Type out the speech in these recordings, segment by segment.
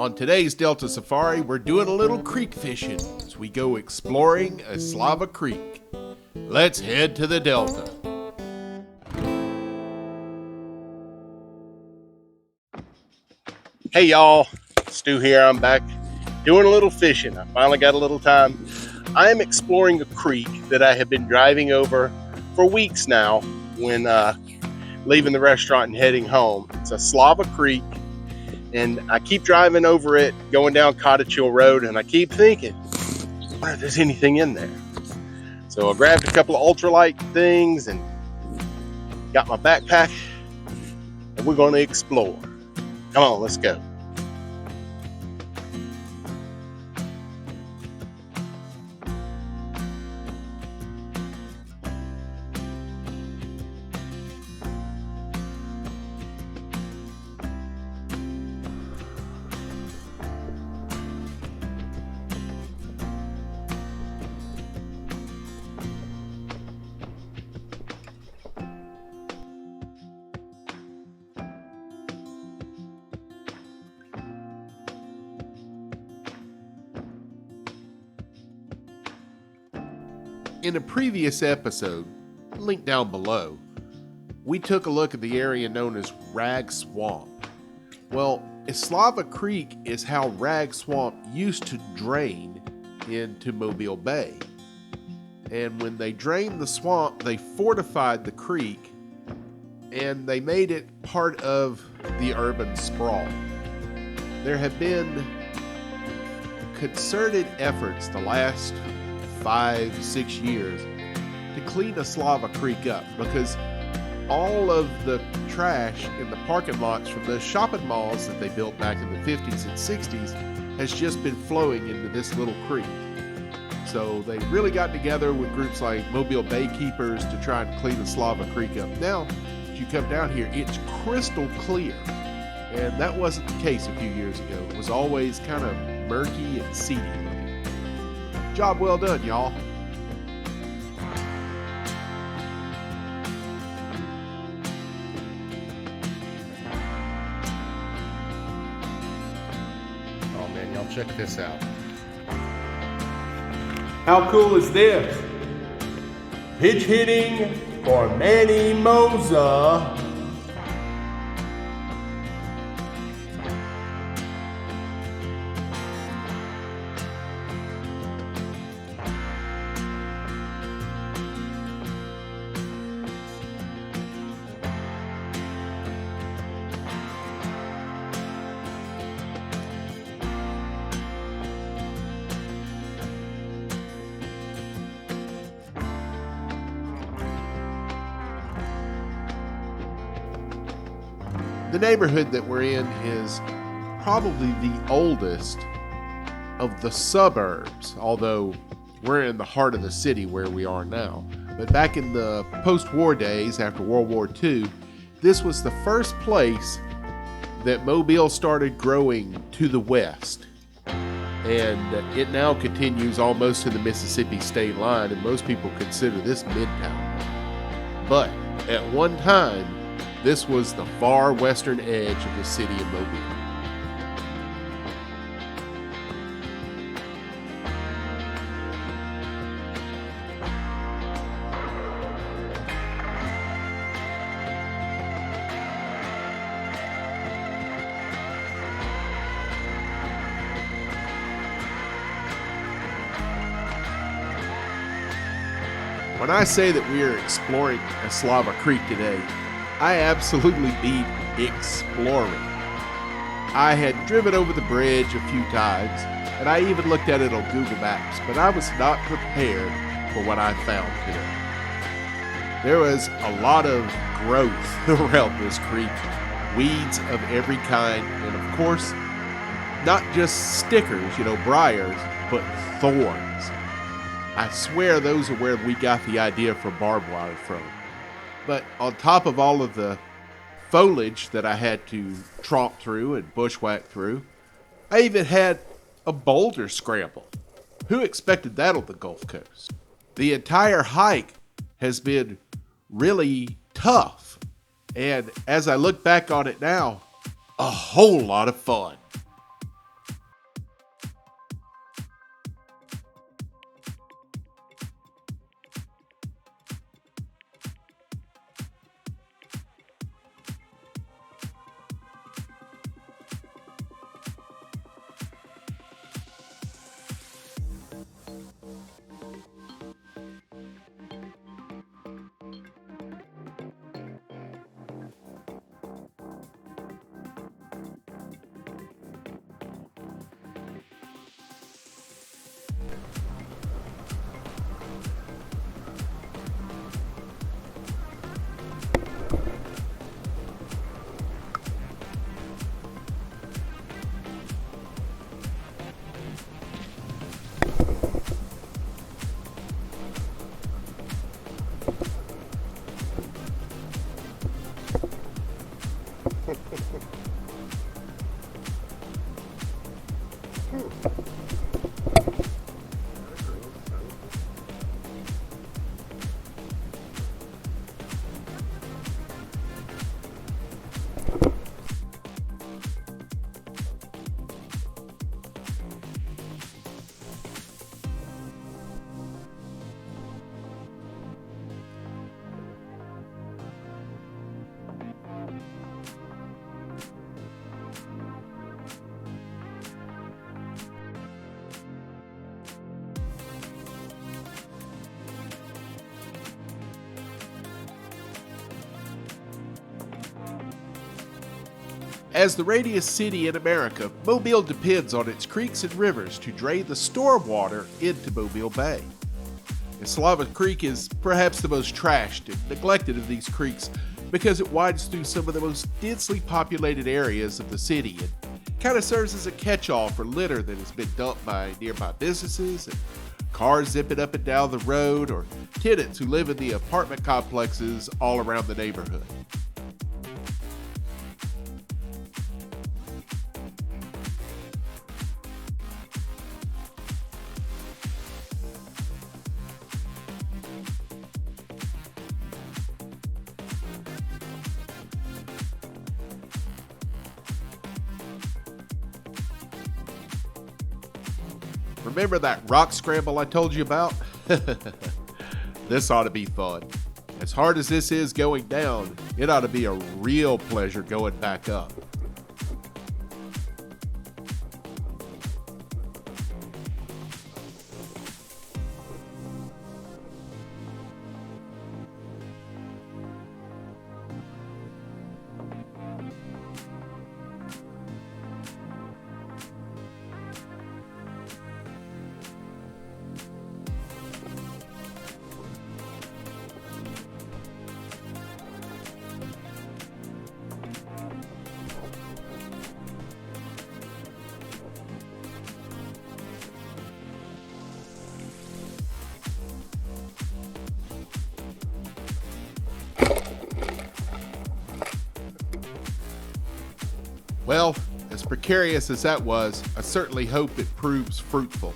On today's Delta Safari, we're doing a little creek fishing as we go exploring Eslava Creek. Let's head to the Delta. Hey y'all, Stu here. I'm back doing a little fishing. I finally got a little time. I am exploring a creek that I have been driving over for weeks now when leaving the restaurant and heading home. It's Eslava Creek, and I keep driving over it, going down Cottage Hill Road, and I keep thinking, I wonder if there's anything in there. So I grabbed a couple of ultralight things and got my backpack, and we're going to explore. Come on, let's go. In a previous episode, linked down below, we took a look at the area known as Rag Swamp. Well, Eslava Creek is how Rag Swamp used to drain into Mobile Bay. And when they drained the swamp, they fortified the creek and they made it part of the urban sprawl. There have been concerted efforts the last 5-6 years to clean Eslava Creek up because all of the trash in the parking lots from the shopping malls that they built back in the 50s and 60s has just been flowing into this little creek. So they really got together with groups like Mobile Bay Keepers to try and clean Eslava Creek up. Now, as you come down here, it's crystal clear. And that wasn't the case a few years ago. It was always kind of murky and seedy looking. Job well done, y'all. Oh man, y'all check this out. How cool is this? Pitch hitting for Manny Moza. The neighborhood that we're in is probably the oldest of the suburbs, although we're in the heart of the city where we are now. But back in the post-war days, after World War II, this was the first place that Mobile started growing to the west. And it now continues almost to the Mississippi state line, and most people consider this Midtown. But at one time, this was the far western edge of the city of Mobile. When I say that we are exploring Eslava Creek today, I absolutely mean exploring. I had driven over the bridge a few times, and I even looked at it on Google Maps, but I was not prepared for what I found today. There was a lot of growth around this creek, weeds of every kind, and of course, not just stickers, briars, but thorns. I swear those are where we got the idea for barbed wire from. But on top of all of the foliage that I had to tromp through and bushwhack through, I even had a boulder scramble. Who expected that on the Gulf Coast? The entire hike has been really tough. And as I look back on it now, a whole lot of fun. As the radius city in America, Mobile depends on its creeks and rivers to drain the storm water into Mobile Bay. Eslava Creek is perhaps the most trashed and neglected of these creeks because it winds through some of the most densely populated areas of the city and kind of serves as a catch-all for litter that has been dumped by nearby businesses and cars zipping up and down the road or tenants who live in the apartment complexes all around the neighborhood. Remember that rock scramble I told you about? This ought to be fun. As hard as this is going down, it ought to be a real pleasure going back up. Well, as precarious as that was, I certainly hope it proves fruitful.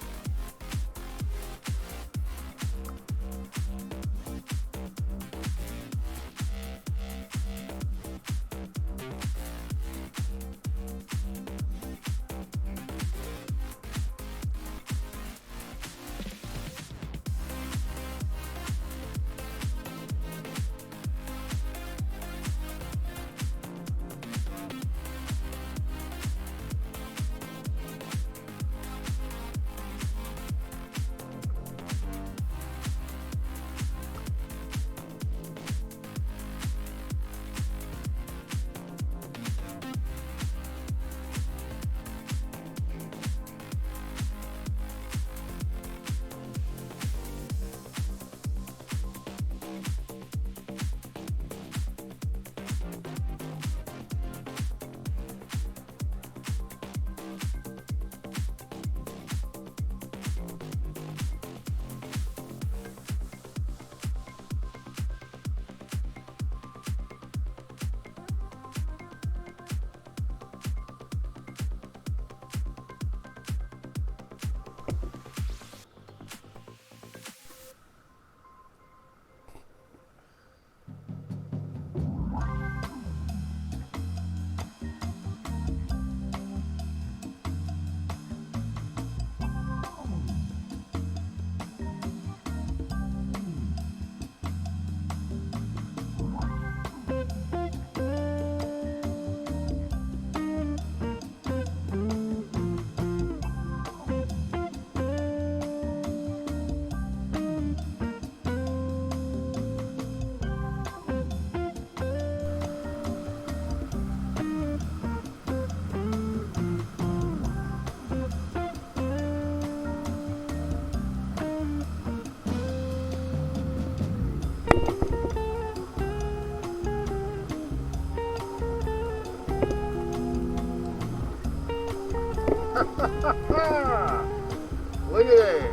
Look at that.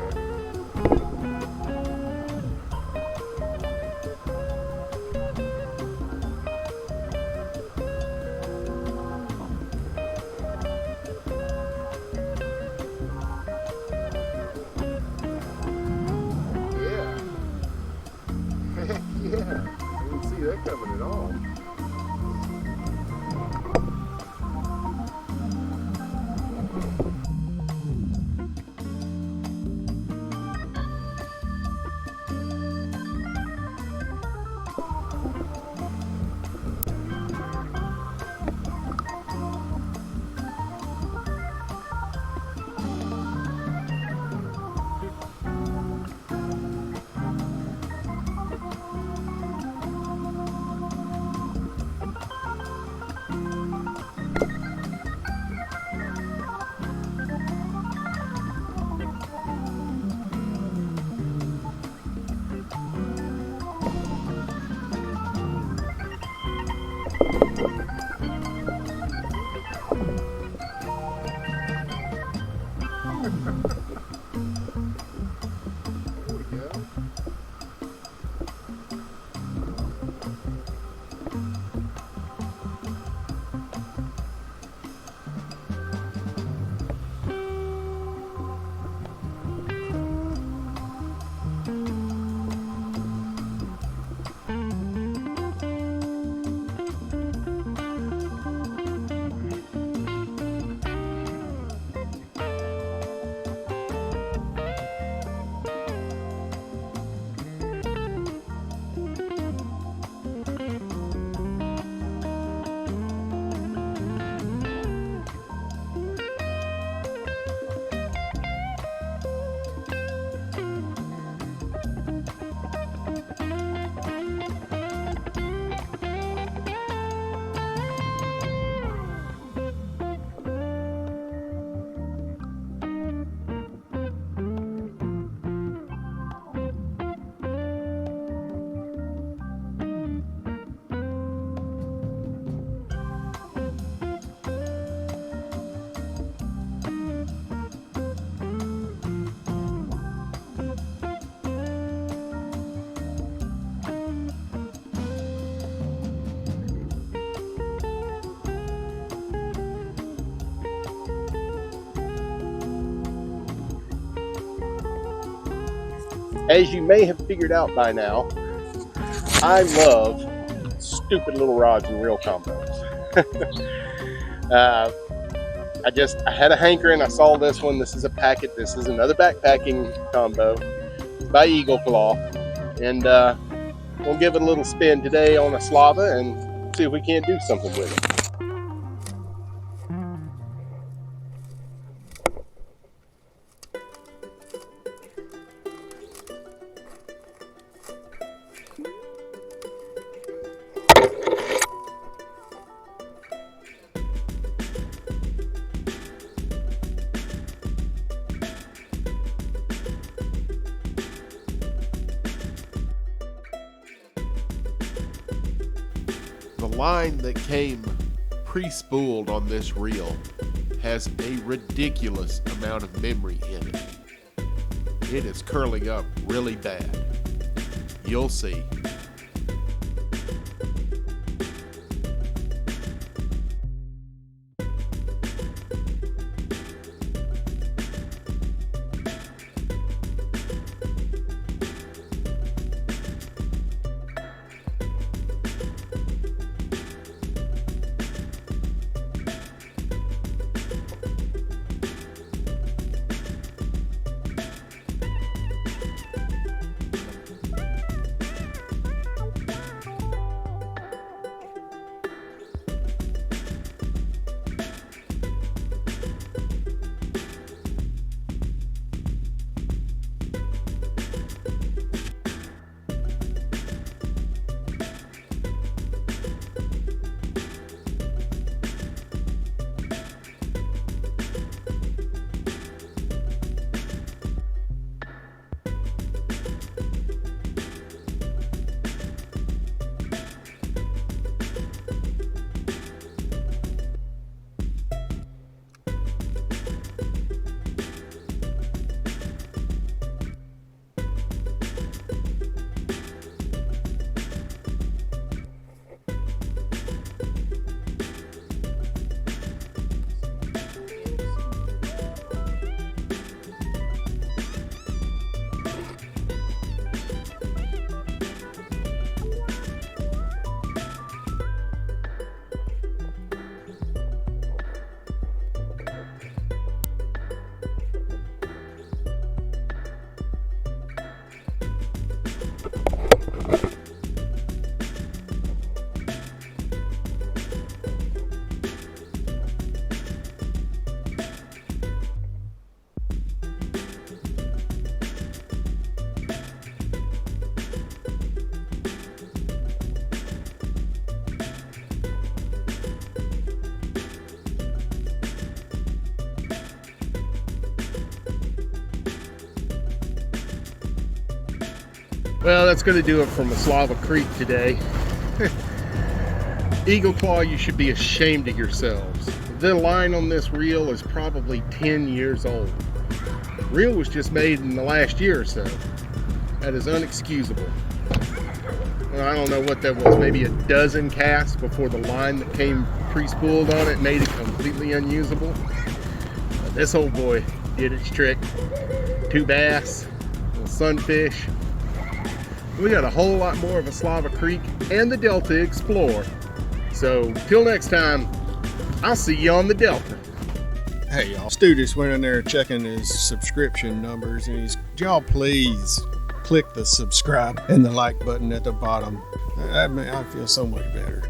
As you may have figured out by now, I love stupid little rods and reel combos. I had a hankering. I saw this one. This is a packet. This is another backpacking combo by Eagle Claw. And we'll give it a little spin today on Eslava and see if we can't do something with it. The line that came pre-spooled on this reel has a ridiculous amount of memory in it. It is curling up really bad. You'll see. Well, that's going to do it from Eslava Creek today. Eagle Claw, you should be ashamed of yourselves. The line on this reel is probably 10 years old. Reel was just made in the last year or so. That is unexcusable. Well, I don't know what that was, maybe a dozen casts before the line that came pre-spooled on it made it completely unusable. This old boy did its trick. 2 bass, a little sunfish. We got a whole lot more of Eslava Creek and the Delta to explore. So, till next time, I'll see you on the Delta. Hey y'all, Stu just went in there checking his subscription numbers and y'all please click the subscribe and the like button at the bottom. I feel so much better.